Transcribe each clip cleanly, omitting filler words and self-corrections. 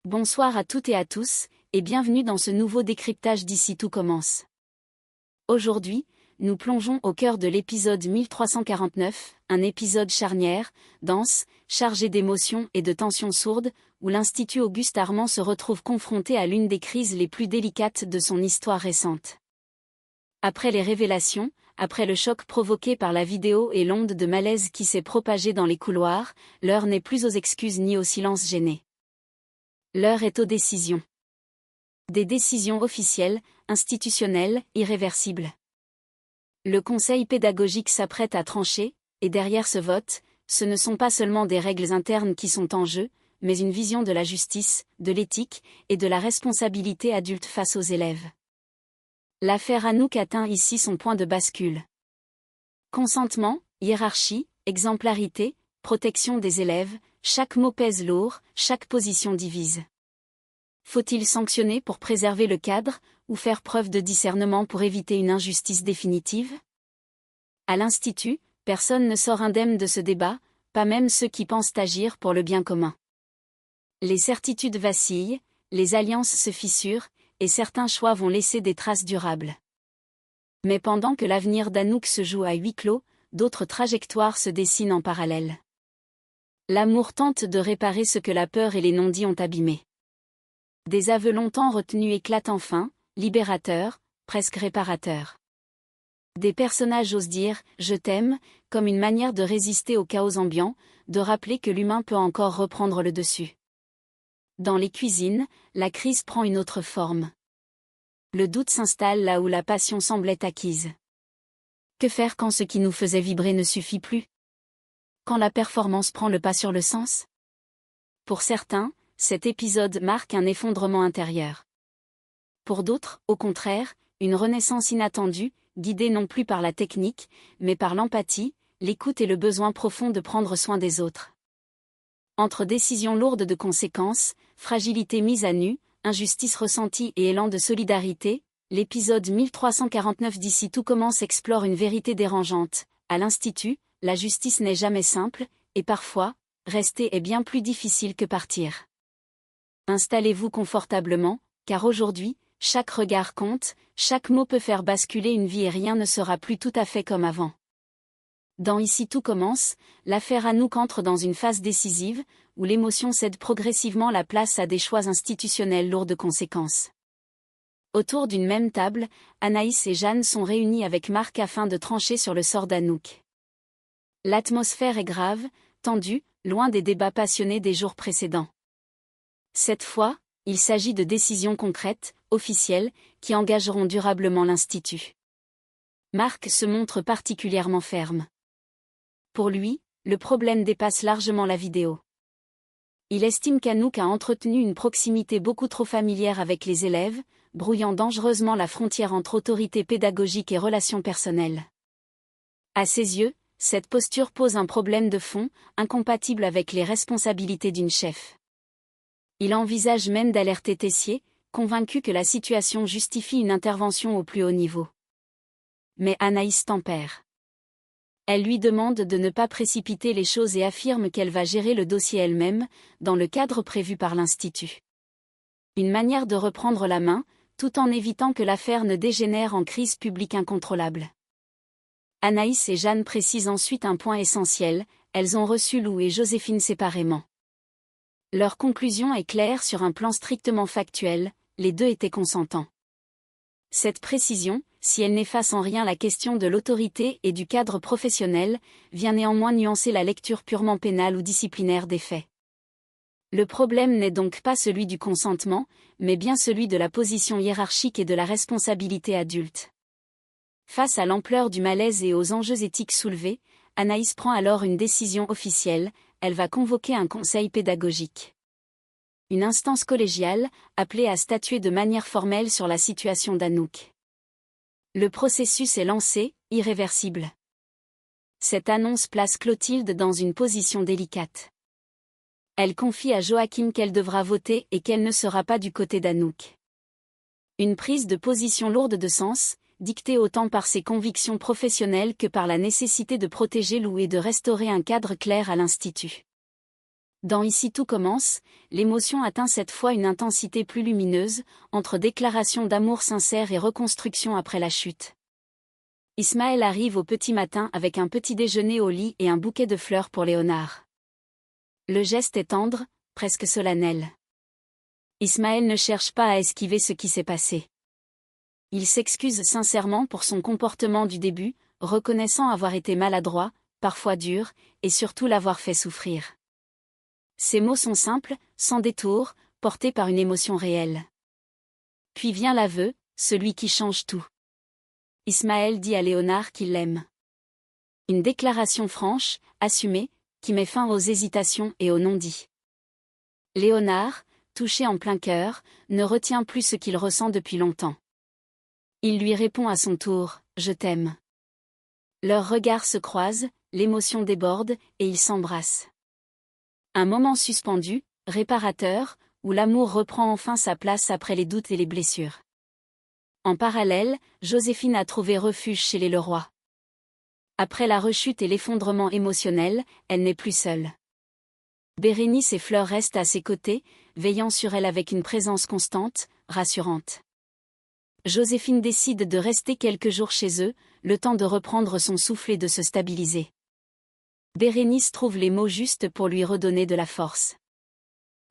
Bonsoir à toutes et à tous, et bienvenue dans ce nouveau décryptage d'Ici tout commence. Aujourd'hui, nous plongeons au cœur de l'épisode 1349, un épisode charnière, dense, chargé d'émotions et de tensions sourdes, où l'Institut Auguste Armand se retrouve confronté à l'une des crises les plus délicates de son histoire récente. Après les révélations, après le choc provoqué par la vidéo et l'onde de malaise qui s'est propagée dans les couloirs, l'heure n'est plus aux excuses ni au silence gêné. L'heure est aux décisions. Des décisions officielles, institutionnelles, irréversibles. Le conseil pédagogique s'apprête à trancher, et derrière ce vote, ce ne sont pas seulement des règles internes qui sont en jeu, mais une vision de la justice, de l'éthique, et de la responsabilité adulte face aux élèves. L'affaire Anouk atteint ici son point de bascule. Consentement, hiérarchie, exemplarité, protection des élèves, chaque mot pèse lourd, chaque position divise. Faut-il sanctionner pour préserver le cadre, ou faire preuve de discernement pour éviter une injustice définitive? À l'Institut, personne ne sort indemne de ce débat, pas même ceux qui pensent agir pour le bien commun. Les certitudes vacillent, les alliances se fissurent, et certains choix vont laisser des traces durables. Mais pendant que l'avenir d'Anouk se joue à huis clos, d'autres trajectoires se dessinent en parallèle. L'amour tente de réparer ce que la peur et les non-dits ont abîmé. Des aveux longtemps retenus éclatent enfin, libérateurs, presque réparateurs. Des personnages osent dire « je t'aime » comme une manière de résister au chaos ambiant, de rappeler que l'humain peut encore reprendre le dessus. Dans les cuisines, la crise prend une autre forme. Le doute s'installe là où la passion semblait acquise. Que faire quand ce qui nous faisait vibrer ne suffit plus? Quand la performance prend le pas sur le sens? Pour certains, cet épisode marque un effondrement intérieur. Pour d'autres, au contraire, une renaissance inattendue, guidée non plus par la technique, mais par l'empathie, l'écoute et le besoin profond de prendre soin des autres. Entre décisions lourdes de conséquences, fragilité mise à nu, injustice ressentie et élan de solidarité, l'épisode 1349 d'Ici tout commence explore une vérité dérangeante. À l'Institut, la justice n'est jamais simple, et parfois, rester est bien plus difficile que partir. Installez-vous confortablement, car aujourd'hui, chaque regard compte, chaque mot peut faire basculer une vie et rien ne sera plus tout à fait comme avant. Dans Ici tout commence, l'affaire Anouk entre dans une phase décisive, où l'émotion cède progressivement la place à des choix institutionnels lourds de conséquences. Autour d'une même table, Anaïs et Jeanne sont réunies avec Marc afin de trancher sur le sort d'Anouk. L'atmosphère est grave, tendue, loin des débats passionnés des jours précédents. Cette fois, il s'agit de décisions concrètes, officielles, qui engageront durablement l'Institut. Marc se montre particulièrement ferme. Pour lui, le problème dépasse largement la vidéo. Il estime qu'Anouk a entretenu une proximité beaucoup trop familière avec les élèves, brouillant dangereusement la frontière entre autorité pédagogique et relations personnelles. À ses yeux, cette posture pose un problème de fond, incompatible avec les responsabilités d'une chef. Il envisage même d'alerter Tessier, convaincu que la situation justifie une intervention au plus haut niveau. Mais Anaïs tempère. Elle lui demande de ne pas précipiter les choses et affirme qu'elle va gérer le dossier elle-même, dans le cadre prévu par l'Institut. Une manière de reprendre la main, tout en évitant que l'affaire ne dégénère en crise publique incontrôlable. Anaïs et Jeanne précisent ensuite un point essentiel, elles ont reçu Lou et Joséphine séparément. Leur conclusion est claire sur un plan strictement factuel, les deux étaient consentants. Cette précision, si elle n'efface en rien la question de l'autorité et du cadre professionnel, vient néanmoins nuancer la lecture purement pénale ou disciplinaire des faits. Le problème n'est donc pas celui du consentement, mais bien celui de la position hiérarchique et de la responsabilité adulte. Face à l'ampleur du malaise et aux enjeux éthiques soulevés, Anaïs prend alors une décision officielle, elle va convoquer un conseil pédagogique. Une instance collégiale, appelée à statuer de manière formelle sur la situation d'Anouk. Le processus est lancé, irréversible. Cette annonce place Clotilde dans une position délicate. Elle confie à Joachim qu'elle devra voter et qu'elle ne sera pas du côté d'Anouk. Une prise de position lourde de sens, dictée autant par ses convictions professionnelles que par la nécessité de protéger Lou et de restaurer un cadre clair à l'Institut. Dans Ici tout commence, l'émotion atteint cette fois une intensité plus lumineuse, entre déclaration d'amour sincère et reconstruction après la chute. Ismaël arrive au petit matin avec un petit déjeuner au lit et un bouquet de fleurs pour Léonard. Le geste est tendre, presque solennel. Ismaël ne cherche pas à esquiver ce qui s'est passé. Il s'excuse sincèrement pour son comportement du début, reconnaissant avoir été maladroit, parfois dur, et surtout l'avoir fait souffrir. Ces mots sont simples, sans détour, portés par une émotion réelle. Puis vient l'aveu, celui qui change tout. Ismaël dit à Léonard qu'il l'aime. Une déclaration franche, assumée, qui met fin aux hésitations et aux non-dits. Léonard, touché en plein cœur, ne retient plus ce qu'il ressent depuis longtemps. Il lui répond à son tour, « Je t'aime ». Leurs regards se croisent, l'émotion déborde, et ils s'embrassent. Un moment suspendu, réparateur, où l'amour reprend enfin sa place après les doutes et les blessures. En parallèle, Joséphine a trouvé refuge chez les Leroy. Après la rechute et l'effondrement émotionnel, elle n'est plus seule. Bérénice et Fleur restent à ses côtés, veillant sur elle avec une présence constante, rassurante. Joséphine décide de rester quelques jours chez eux, le temps de reprendre son souffle et de se stabiliser. Bérénice trouve les mots justes pour lui redonner de la force.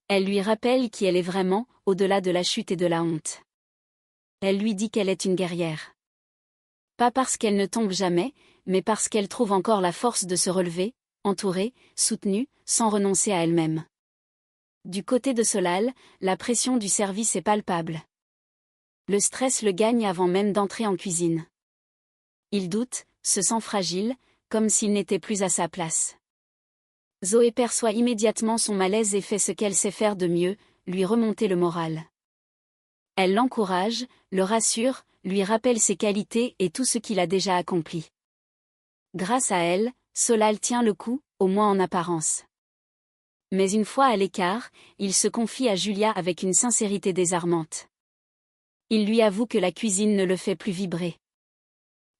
Elle lui rappelle qui elle est vraiment, au-delà de la chute et de la honte. Elle lui dit qu'elle est une guerrière. Pas parce qu'elle ne tombe jamais, mais parce qu'elle trouve encore la force de se relever, entourée, soutenue, sans renoncer à elle-même. Du côté de Solal, la pression du service est palpable. Le stress le gagne avant même d'entrer en cuisine. Il doute, se sent fragile, comme s'il n'était plus à sa place. Zoé perçoit immédiatement son malaise et fait ce qu'elle sait faire de mieux, lui remonter le moral. Elle l'encourage, le rassure, lui rappelle ses qualités et tout ce qu'il a déjà accompli. Grâce à elle, Solal tient le coup, au moins en apparence. Mais une fois à l'écart, il se confie à Julia avec une sincérité désarmante. Il lui avoue que la cuisine ne le fait plus vibrer.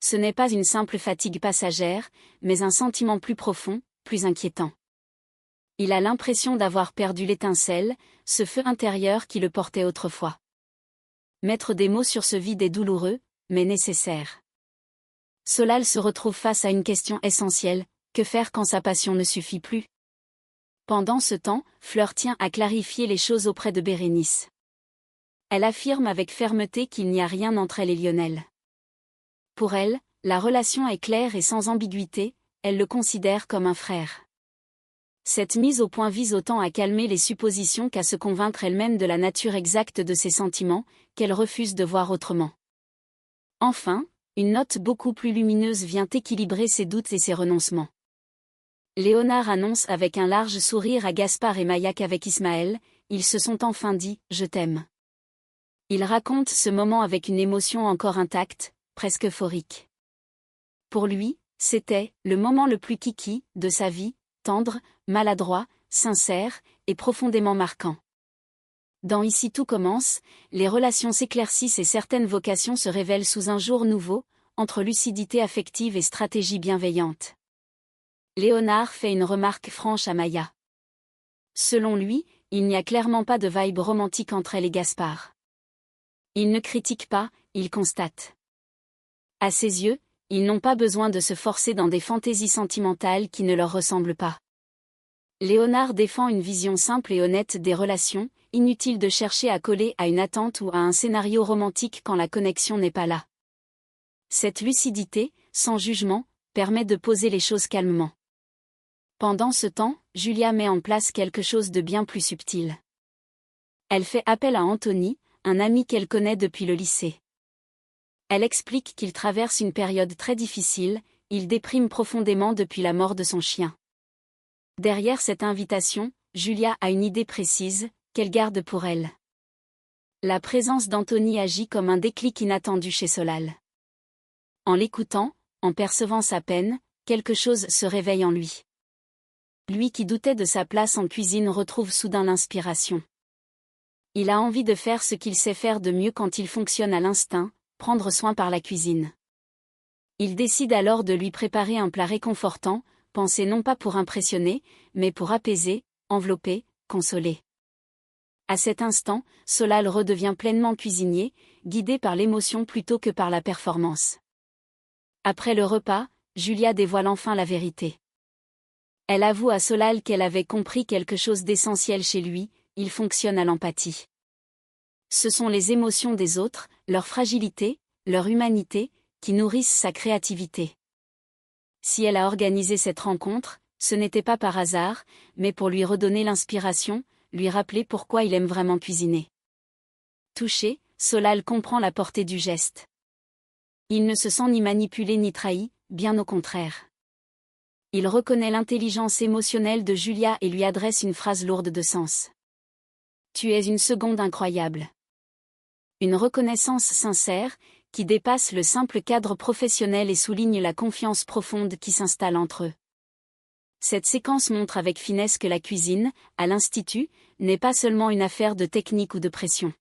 Ce n'est pas une simple fatigue passagère, mais un sentiment plus profond, plus inquiétant. Il a l'impression d'avoir perdu l'étincelle, ce feu intérieur qui le portait autrefois. Mettre des mots sur ce vide est douloureux, mais nécessaire. Solal se retrouve face à une question essentielle, que faire quand sa passion ne suffit plus? Pendant ce temps, Fleur tient à clarifier les choses auprès de Bérénice. Elle affirme avec fermeté qu'il n'y a rien entre elle et Lionel. Pour elle, la relation est claire et sans ambiguïté, elle le considère comme un frère. Cette mise au point vise autant à calmer les suppositions qu'à se convaincre elle-même de la nature exacte de ses sentiments, qu'elle refuse de voir autrement. Enfin, une note beaucoup plus lumineuse vient équilibrer ses doutes et ses renoncements. Léonard annonce avec un large sourire à Gaspard et Maya qu'avec Ismaël, ils se sont enfin dit « Je t'aime ». Il raconte ce moment avec une émotion encore intacte, presque euphorique. Pour lui, c'était le moment le plus kiki de sa vie, tendre, maladroit, sincère et profondément marquant. Dans Ici tout commence, les relations s'éclaircissent et certaines vocations se révèlent sous un jour nouveau, entre lucidité affective et stratégie bienveillante. Léonard fait une remarque franche à Maya. Selon lui, il n'y a clairement pas de vibe romantique entre elle et Gaspard. Il ne critique pas, il constate. À ses yeux, ils n'ont pas besoin de se forcer dans des fantaisies sentimentales qui ne leur ressemblent pas. Léonard défend une vision simple et honnête des relations, inutile de chercher à coller à une attente ou à un scénario romantique quand la connexion n'est pas là. Cette lucidité, sans jugement, permet de poser les choses calmement. Pendant ce temps, Julia met en place quelque chose de bien plus subtil. Elle fait appel à Anthony, un ami qu'elle connaît depuis le lycée. Elle explique qu'il traverse une période très difficile, il déprime profondément depuis la mort de son chien. Derrière cette invitation, Julia a une idée précise, qu'elle garde pour elle. La présence d'Anthony agit comme un déclic inattendu chez Solal. En l'écoutant, en percevant sa peine, quelque chose se réveille en lui. Lui qui doutait de sa place en cuisine retrouve soudain l'inspiration. Il a envie de faire ce qu'il sait faire de mieux quand il fonctionne à l'instinct, prendre soin par la cuisine. Il décide alors de lui préparer un plat réconfortant, pensé non pas pour impressionner, mais pour apaiser, enveloppé, consolé. À cet instant, Solal redevient pleinement cuisinier, guidé par l'émotion plutôt que par la performance. Après le repas, Julia dévoile enfin la vérité. Elle avoue à Solal qu'elle avait compris quelque chose d'essentiel chez lui, il fonctionne à l'empathie. Ce sont les émotions des autres, leur fragilité, leur humanité, qui nourrissent sa créativité. Si elle a organisé cette rencontre, ce n'était pas par hasard, mais pour lui redonner l'inspiration, lui rappeler pourquoi il aime vraiment cuisiner. Touché, Solal comprend la portée du geste. Il ne se sent ni manipulé ni trahi, bien au contraire. Il reconnaît l'intelligence émotionnelle de Julia et lui adresse une phrase lourde de sens. « Tu es une seconde incroyable. » Une reconnaissance sincère, qui dépasse le simple cadre professionnel et souligne la confiance profonde qui s'installe entre eux. Cette séquence montre avec finesse que la cuisine, à l'Institut, n'est pas seulement une affaire de technique ou de pression.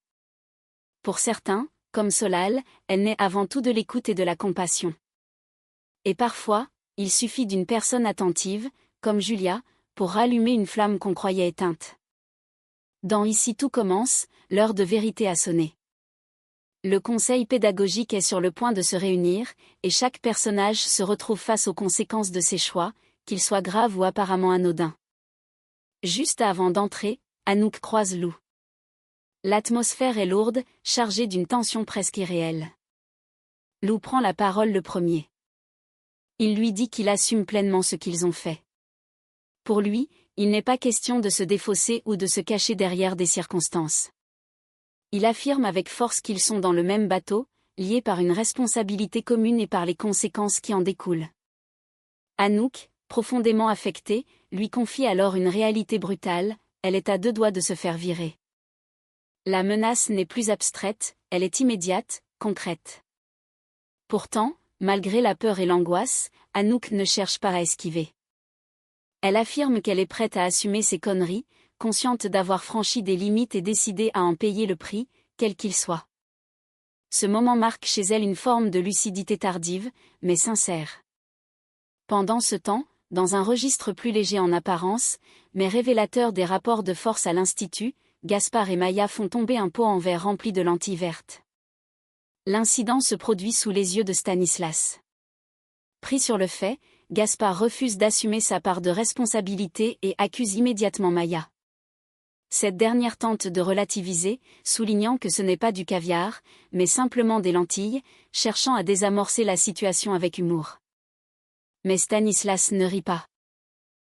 Pour certains, comme Solal, elle naît avant tout de l'écoute et de la compassion. Et parfois, il suffit d'une personne attentive, comme Julia, pour rallumer une flamme qu'on croyait éteinte. Dans Ici tout commence, l'heure de vérité a sonné. Le conseil pédagogique est sur le point de se réunir, et chaque personnage se retrouve face aux conséquences de ses choix, qu'ils soient graves ou apparemment anodins. Juste avant d'entrer, Anouk croise Lou. L'atmosphère est lourde, chargée d'une tension presque irréelle. Lou prend la parole le premier. Il lui dit qu'il assume pleinement ce qu'ils ont fait. Pour lui, il n'est pas question de se défausser ou de se cacher derrière des circonstances. Il affirme avec force qu'ils sont dans le même bateau, liés par une responsabilité commune et par les conséquences qui en découlent. Anouk, profondément affectée, lui confie alors une réalité brutale, elle est à deux doigts de se faire virer. La menace n'est plus abstraite, elle est immédiate, concrète. Pourtant, malgré la peur et l'angoisse, Anouk ne cherche pas à esquiver. Elle affirme qu'elle est prête à assumer ses conneries, consciente d'avoir franchi des limites et décidée à en payer le prix, quel qu'il soit. Ce moment marque chez elle une forme de lucidité tardive, mais sincère. Pendant ce temps, dans un registre plus léger en apparence, mais révélateur des rapports de force à l'Institut, Gaspard et Maya font tomber un pot en verre rempli de lentilles vertes. L'incident se produit sous les yeux de Stanislas. Pris sur le fait, Gaspard refuse d'assumer sa part de responsabilité et accuse immédiatement Maya. Cette dernière tente de relativiser, soulignant que ce n'est pas du caviar, mais simplement des lentilles, cherchant à désamorcer la situation avec humour. Mais Stanislas ne rit pas.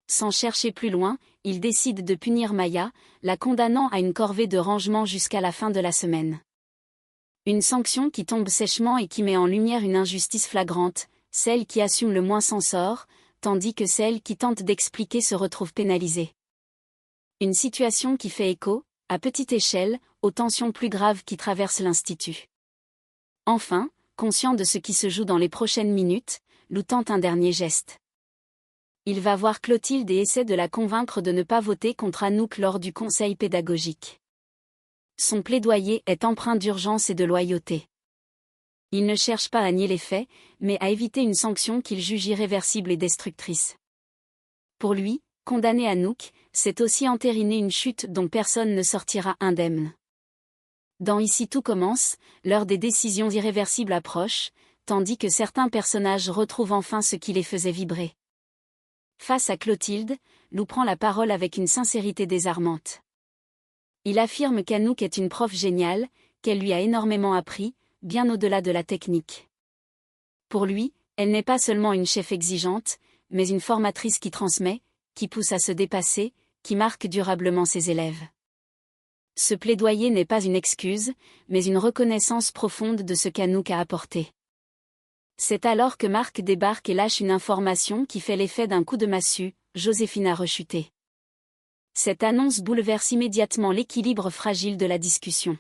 Sans chercher plus loin, il décide de punir Maya, la condamnant à une corvée de rangement jusqu'à la fin de la semaine. Une sanction qui tombe sèchement et qui met en lumière une injustice flagrante, celle qui assume le moins s'en sort, tandis que celle qui tente d'expliquer se retrouve pénalisée. Une situation qui fait écho, à petite échelle, aux tensions plus graves qui traversent l'Institut. Enfin, conscient de ce qui se joue dans les prochaines minutes, Lou tente un dernier geste. Il va voir Clotilde et essaie de la convaincre de ne pas voter contre Anouk lors du conseil pédagogique. Son plaidoyer est empreint d'urgence et de loyauté. Il ne cherche pas à nier les faits, mais à éviter une sanction qu'il juge irréversible et destructrice. Pour lui, condamner Anouk, c'est aussi entériner une chute dont personne ne sortira indemne. Dans Ici tout commence, l'heure des décisions irréversibles approche, tandis que certains personnages retrouvent enfin ce qui les faisait vibrer. Face à Clotilde, Lou prend la parole avec une sincérité désarmante. Il affirme qu'Anouk est une prof géniale, qu'elle lui a énormément appris, bien au-delà de la technique. Pour lui, elle n'est pas seulement une chef exigeante, mais une formatrice qui transmet, qui pousse à se dépasser, qui marque durablement ses élèves. Ce plaidoyer n'est pas une excuse, mais une reconnaissance profonde de ce qu'Anouk a apporté. C'est alors que Marc débarque et lâche une information qui fait l'effet d'un coup de massue, Joséphine a rechuté. Cette annonce bouleverse immédiatement l'équilibre fragile de la discussion.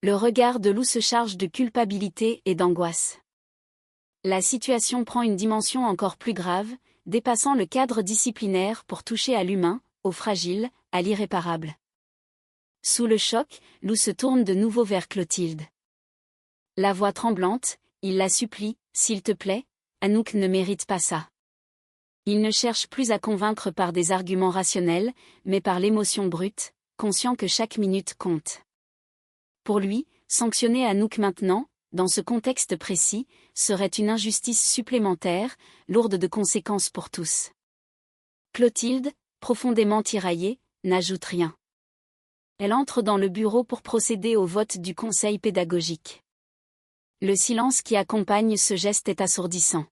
Le regard de Lou se charge de culpabilité et d'angoisse. La situation prend une dimension encore plus grave, dépassant le cadre disciplinaire pour toucher à l'humain, au fragile, à l'irréparable. Sous le choc, Lou se tourne de nouveau vers Clotilde. La voix tremblante, il la supplie, « S'il te plaît, Anouk ne mérite pas ça. Il ne cherche plus à convaincre par des arguments rationnels, mais par l'émotion brute, conscient que chaque minute compte. Pour lui, sanctionner Anouk maintenant, dans ce contexte précis, serait une injustice supplémentaire, lourde de conséquences pour tous. Clotilde, profondément tiraillée, n'ajoute rien. Elle entre dans le bureau pour procéder au vote du conseil pédagogique. Le silence qui accompagne ce geste est assourdissant.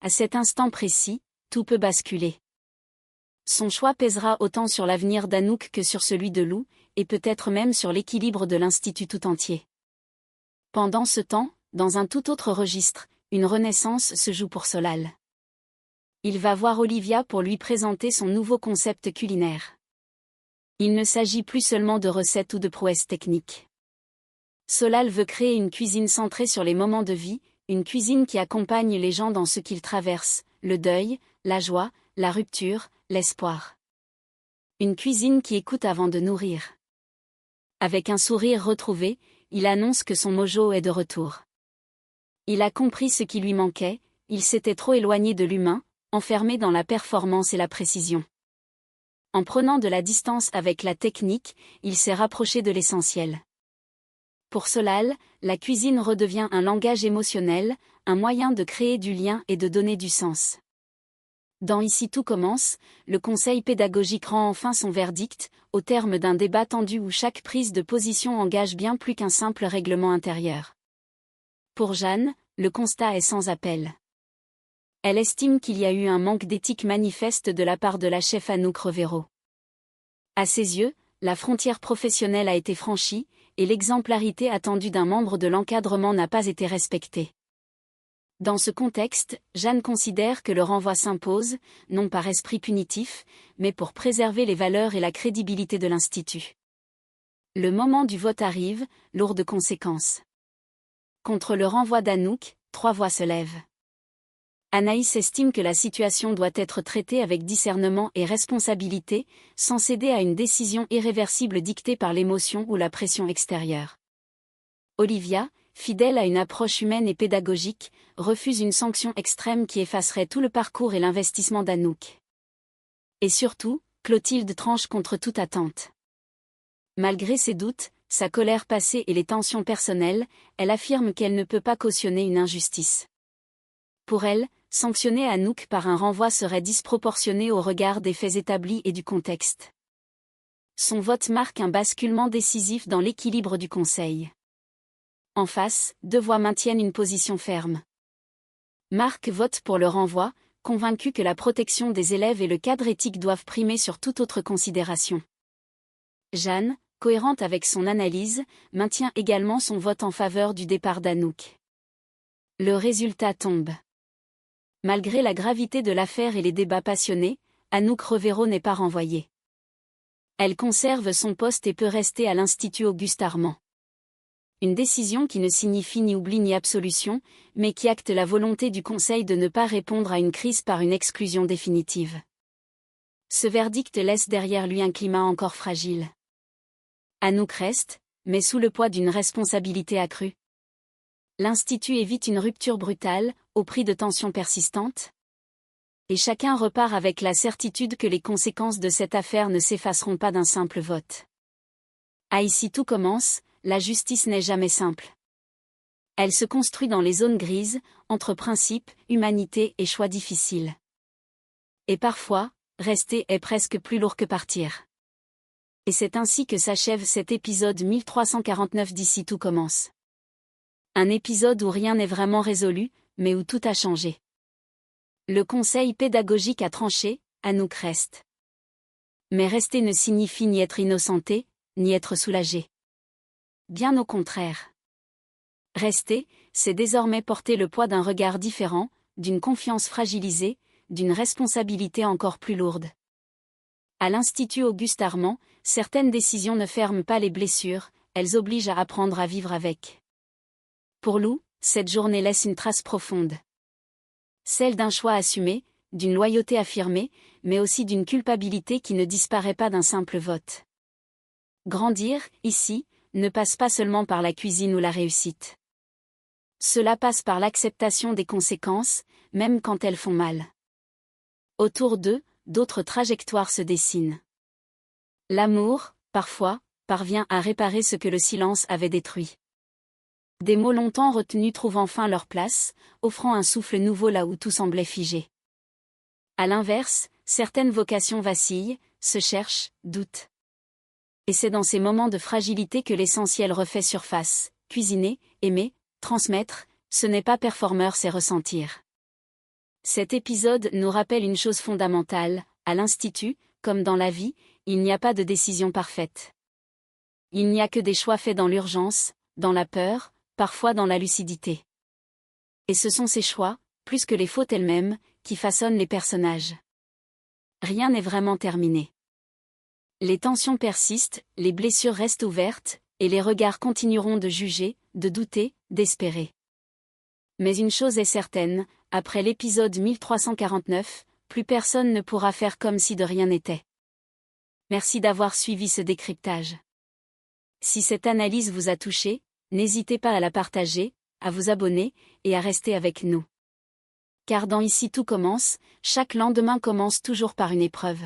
À cet instant précis, tout peut basculer. Son choix pèsera autant sur l'avenir d'Anouk que sur celui de Lou, et peut-être même sur l'équilibre de l'Institut tout entier. Pendant ce temps, dans un tout autre registre, une renaissance se joue pour Solal. Il va voir Olivia pour lui présenter son nouveau concept culinaire. Il ne s'agit plus seulement de recettes ou de prouesses techniques. Solal veut créer une cuisine centrée sur les moments de vie, une cuisine qui accompagne les gens dans ce qu'ils traversent, le deuil, la joie, la rupture, l'espoir. Une cuisine qui écoute avant de nourrir. Avec un sourire retrouvé, il annonce que son mojo est de retour. Il a compris ce qui lui manquait, il s'était trop éloigné de l'humain, enfermé dans la performance et la précision. En prenant de la distance avec la technique, il s'est rapproché de l'essentiel. Pour Solal, la cuisine redevient un langage émotionnel, un moyen de créer du lien et de donner du sens. Dans Ici tout commence, le conseil pédagogique rend enfin son verdict, au terme d'un débat tendu où chaque prise de position engage bien plus qu'un simple règlement intérieur. Pour Jeanne, le constat est sans appel. Elle estime qu'il y a eu un manque d'éthique manifeste de la part de la chef Anouk Revero. À ses yeux, la frontière professionnelle a été franchie, et l'exemplarité attendue d'un membre de l'encadrement n'a pas été respectée. Dans ce contexte, Jeanne considère que le renvoi s'impose, non par esprit punitif, mais pour préserver les valeurs et la crédibilité de l'Institut. Le moment du vote arrive, lourd de conséquences. Contre le renvoi d'Anouk, 3 voix se lèvent. Anaïs estime que la situation doit être traitée avec discernement et responsabilité, sans céder à une décision irréversible dictée par l'émotion ou la pression extérieure. Olivia, fidèle à une approche humaine et pédagogique, refuse une sanction extrême qui effacerait tout le parcours et l'investissement d'Anouk. Et surtout, Clotilde tranche contre toute attente. Malgré ses doutes, sa colère passée et les tensions personnelles, elle affirme qu'elle ne peut pas cautionner une injustice. Pour elle, sanctionner Anouk par un renvoi serait disproportionné au regard des faits établis et du contexte. Son vote marque un basculement décisif dans l'équilibre du Conseil. En face, 2 voix maintiennent une position ferme. Marc vote pour le renvoi, convaincu que la protection des élèves et le cadre éthique doivent primer sur toute autre considération. Jeanne, cohérente avec son analyse, maintient également son vote en faveur du départ d'Anouk. Le résultat tombe. Malgré la gravité de l'affaire et les débats passionnés, Anouk Revero n'est pas renvoyée. Elle conserve son poste et peut rester à l'Institut Auguste Armand. Une décision qui ne signifie ni oubli ni absolution, mais qui acte la volonté du Conseil de ne pas répondre à une crise par une exclusion définitive. Ce verdict laisse derrière lui un climat encore fragile. Anouk reste, mais sous le poids d'une responsabilité accrue. L'Institut évite une rupture brutale, au prix de tensions persistantes. Et chacun repart avec la certitude que les conséquences de cette affaire ne s'effaceront pas d'un simple vote. À Ici tout commence, la justice n'est jamais simple. Elle se construit dans les zones grises, entre principes, humanité et choix difficiles. Et parfois, rester est presque plus lourd que partir. Et c'est ainsi que s'achève cet épisode 1349 d'Ici tout commence. Un épisode où rien n'est vraiment résolu, mais où tout a changé. Le conseil pédagogique a tranché, Anouk reste. Mais rester ne signifie ni être innocenté, ni être soulagé. Bien au contraire. Rester, c'est désormais porter le poids d'un regard différent, d'une confiance fragilisée, d'une responsabilité encore plus lourde. À l'Institut Auguste Armand, certaines décisions ne ferment pas les blessures, elles obligent à apprendre à vivre avec. Pour Lou, cette journée laisse une trace profonde. Celle d'un choix assumé, d'une loyauté affirmée, mais aussi d'une culpabilité qui ne disparaît pas d'un simple vote. Grandir, ici, ne passe pas seulement par la cuisine ou la réussite. Cela passe par l'acceptation des conséquences, même quand elles font mal. Autour d'eux, d'autres trajectoires se dessinent. L'amour, parfois, parvient à réparer ce que le silence avait détruit. Des mots longtemps retenus trouvent enfin leur place, offrant un souffle nouveau là où tout semblait figé. À l'inverse, certaines vocations vacillent, se cherchent, doutent. Et c'est dans ces moments de fragilité que l'essentiel refait surface. Cuisiner, aimer, transmettre, ce n'est pas performeur, c'est ressentir. Cet épisode nous rappelle une chose fondamentale, à l'Institut, comme dans la vie, il n'y a pas de décision parfaite. Il n'y a que des choix faits dans l'urgence, dans la peur, parfois dans la lucidité. Et ce sont ces choix, plus que les fautes elles-mêmes, qui façonnent les personnages. Rien n'est vraiment terminé. Les tensions persistent, les blessures restent ouvertes, et les regards continueront de juger, de douter, d'espérer. Mais une chose est certaine, après l'épisode 1349, plus personne ne pourra faire comme si de rien n'était. Merci d'avoir suivi ce décryptage. Si cette analyse vous a touché, n'hésitez pas à la partager, à vous abonner, et à rester avec nous. Car dans Ici tout commence, chaque lendemain commence toujours par une épreuve.